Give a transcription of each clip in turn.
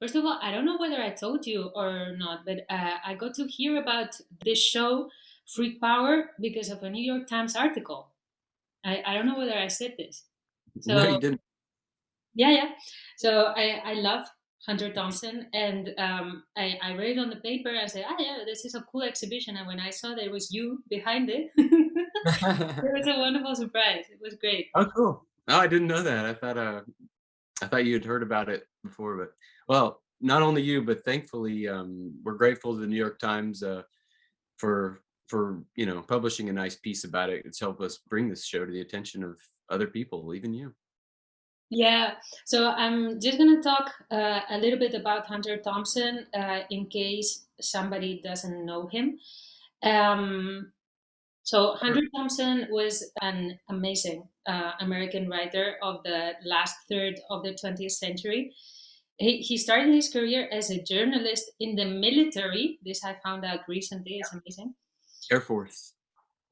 First of all, I don't know whether I told you or not, but I got to hear about this show, Freak Power, because of a New York Times article. I don't know whether I said this. No, So you didn't. yeah, yeah. So I love Hunter Thompson, and I read it on the paper. I said, ah, yeah, this is a cool exhibition. And when I saw there was you behind it, it was a wonderful surprise. It was great. Oh, cool. Oh, I didn't know that. I thought you had heard about it before, but well, not only you, but thankfully, we're grateful to the New York Times for publishing a nice piece about it. It's helped us bring this show to the attention of other people, even you. Yeah, so I'm just going to talk a little bit about Hunter Thompson in case somebody doesn't know him. Um, so, Sure. Hunter Thompson was an amazing American writer of the last third of the 20th century. He started his career as a journalist in the military. This I found out recently, it's amazing. Air Force.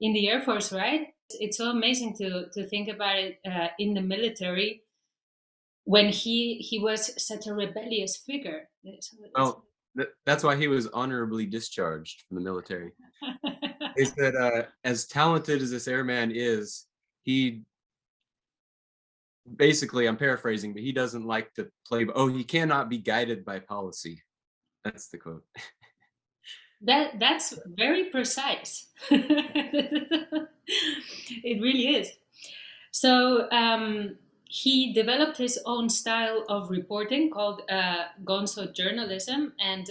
In the Air Force, right? It's so amazing to think about it in the military when he was such a rebellious figure. Well, that's why he was honorably discharged from the military. They said, as talented as this airman is, he basically, I'm paraphrasing, but he doesn't like to play. Oh, he cannot be guided by policy. That's the quote. That's very precise. It really is. So he developed his own style of reporting called gonzo journalism, and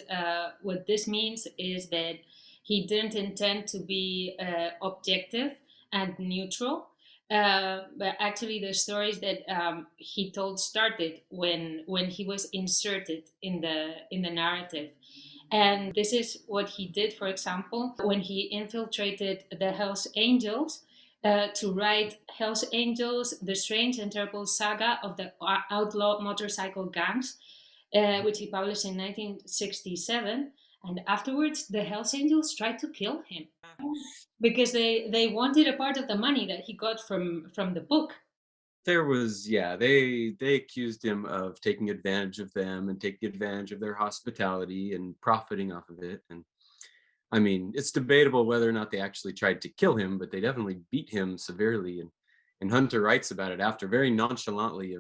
what this means is that he didn't intend to be objective and neutral. But actually, the stories that he told started when he was inserted in the narrative. And this is what he did, for example, when he infiltrated the Hells Angels to write Hells Angels, the strange and terrible saga of the outlaw motorcycle gangs, which he published in 1967. And afterwards, the Hells Angels tried to kill him because they wanted a part of the money that he got from the book. There was, yeah, they accused him of taking advantage of them and taking advantage of their hospitality and profiting off of it. And I mean, it's debatable whether or not they actually tried to kill him, but they definitely beat him severely. And Hunter writes about it after very nonchalantly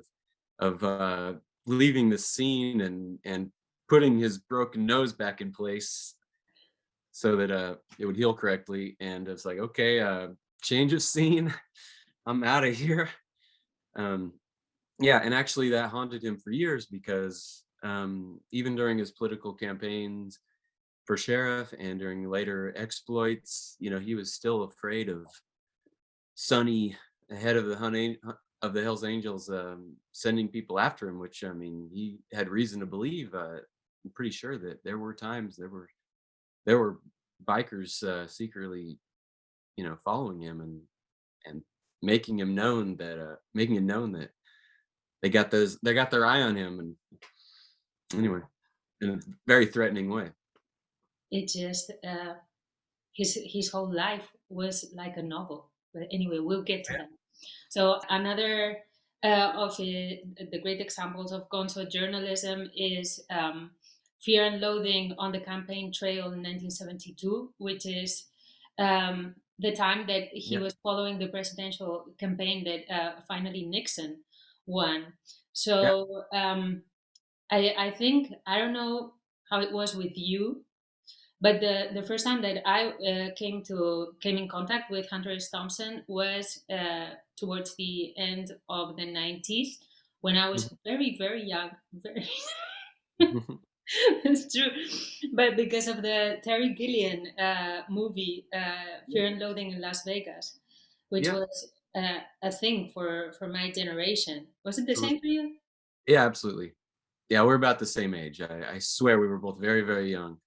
of leaving the scene and putting his broken nose back in place so that it would heal correctly. And it's like, okay, change of scene. I'm out of here. Um, yeah, and actually that haunted him for years because even during his political campaigns for sheriff and during later exploits, he was still afraid of Sonny, the head of of the Hells Angels, sending people after him. Which I mean, he had reason to believe. I'm pretty sure that there were times there were bikers secretly, following him and making it known that they got their eye on him. And anyway, in a very threatening way. It just his whole life was like a novel. But anyway, we'll get to that. So another of the great examples of gonzo journalism is Fear and Loathing on the Campaign Trail in 1972, which is the time that he Yeah. was following the presidential campaign that finally Nixon won. So I think, I don't know how it was with you, but the first time that I came in contact with Hunter S. Thompson was towards the end of the 90s when I was very young. Very, Mhm. it's true, but because of the Terry Gilliam movie Fear and Loathing in Las Vegas, which Yeah, was a thing for my generation. Was it the absolutely. same for you? Yeah, absolutely. Yeah, we're about the same age. I swear we were both very, very young.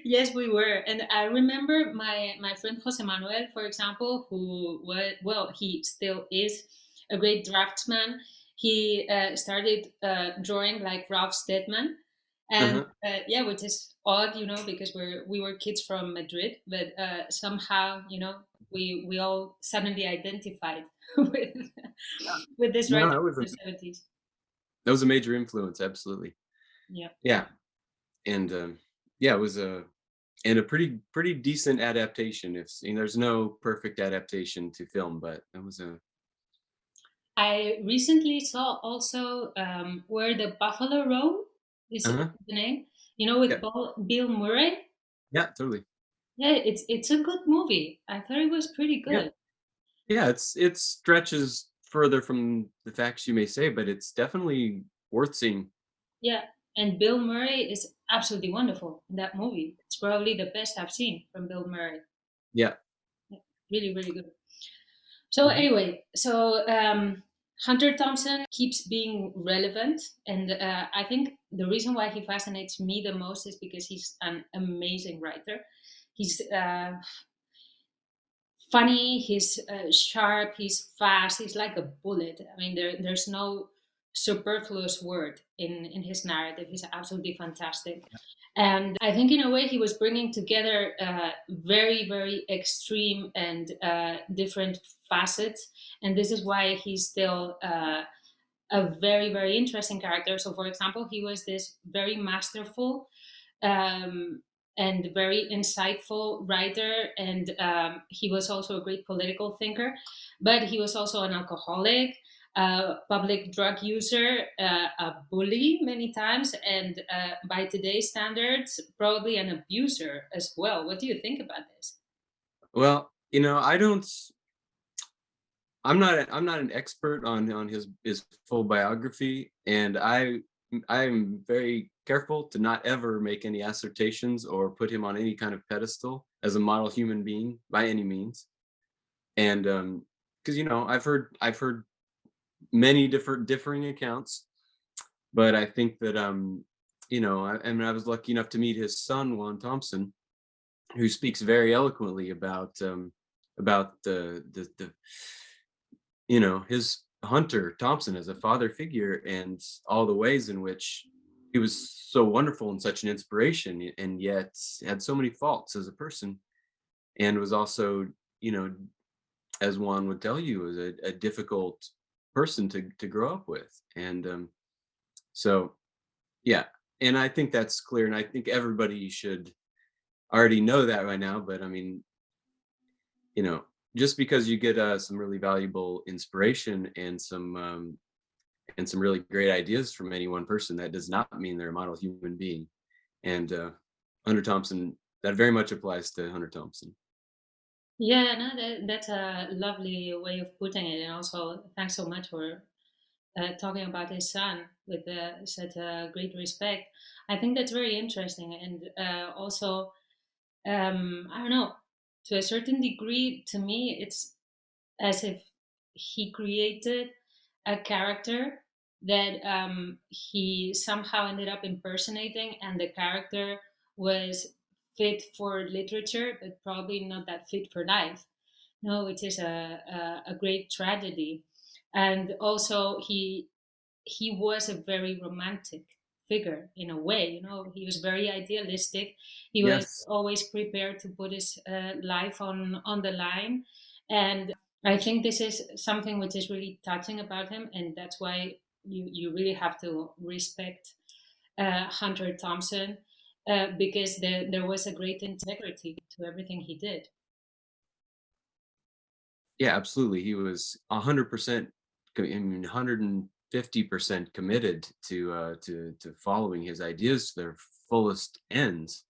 Yes, we were, and I remember my friend Jose Manuel, for example, who was, well, he still is a great draftsman. He started drawing like Ralph Steadman, and Uh-huh. yeah, which is odd, because we were kids from Madrid, but somehow, we all suddenly identified with with this No, writer that of was the 70s. that was a major influence, absolutely. Yeah. Yeah, and, yeah, it was a pretty decent adaptation. If there's no perfect adaptation to film, but it was a I recently saw also Where the Buffalo Roam is uh-huh, the name. You know, with yeah, Bill Murray. yeah, totally, Yeah, it's a good movie. I thought it was pretty yeah, good. yeah. It stretches further from the facts you may say, but it's definitely worth seeing. Yeah, and Bill Murray is absolutely wonderful in that movie. It's probably the best I've seen from Bill Murray. Yeah. Yeah, really, really good. So Mhm. anyway, Hunter Thompson keeps being relevant, and I think the reason why he fascinates me the most is because he's an amazing writer. He's funny, he's sharp, he's fast, he's like a bullet. I mean, there's no superfluous word in his narrative. He's absolutely fantastic. And I think, in a way, he was bringing together very, very extreme and different facets. And this is why he's still a very, very interesting character. So, for example, he was this very masterful um, and very insightful writer, and he was also a great political thinker. But he was also an alcoholic, a public drug user, a bully many times, and by today's standards, probably an abuser as well. What do you think about this? Well, I don't. I'm not an expert on his full biography, and I'm very careful to not ever make any assertions or put him on any kind of pedestal as a model human being by any means. And because I've heard many differing accounts, but I think that I mean, I was lucky enough to meet his son Juan Thompson, who speaks very eloquently about the his Hunter Thompson as a father figure and all the ways in which he was so wonderful and such an inspiration, and yet had so many faults as a person, and was also, you know, as one would tell you, was a difficult person to grow up with. And so yeah, and I think that's clear, and I think everybody should already know that right now. But I mean, you know, just because you get some really valuable inspiration and some really great ideas from any one person, that does not mean they're a model human being. And Hunter Thompson, that very much applies to Hunter Thompson. Yeah, no, that's a lovely way of putting it. And also, thanks so much for talking about his son with such a great respect. I think that's very interesting. And also, I don't know, to a certain degree, to me, it's as if he created a character that he somehow ended up impersonating, and the character was fit for literature, but probably not that fit for life. No, which is a great tragedy. And also, he was a very romantic figure in a way. He was very idealistic. He was Yes. always prepared to put his life on the line, and I think this is something which is really touching about him, and that's why you really have to respect Hunter Thompson, because there was a great integrity to everything he did. Yeah, absolutely. He was 100%, I mean, 150% committed to following his ideas to their fullest ends.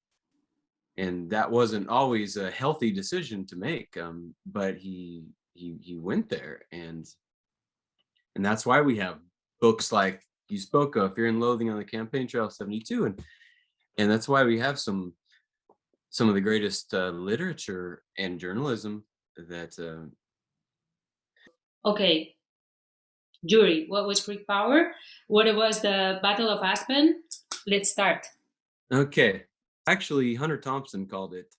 And that wasn't always a healthy decision to make. But he went there, and that's why we have books like you spoke of, Fear and Loathing on the Campaign Trail 72, and that's why we have some of the greatest literature and journalism that Okay, Yuri, what was Greek power? What it was the Battle of Aspen? Let's start. okay. Actually, Hunter Thompson called it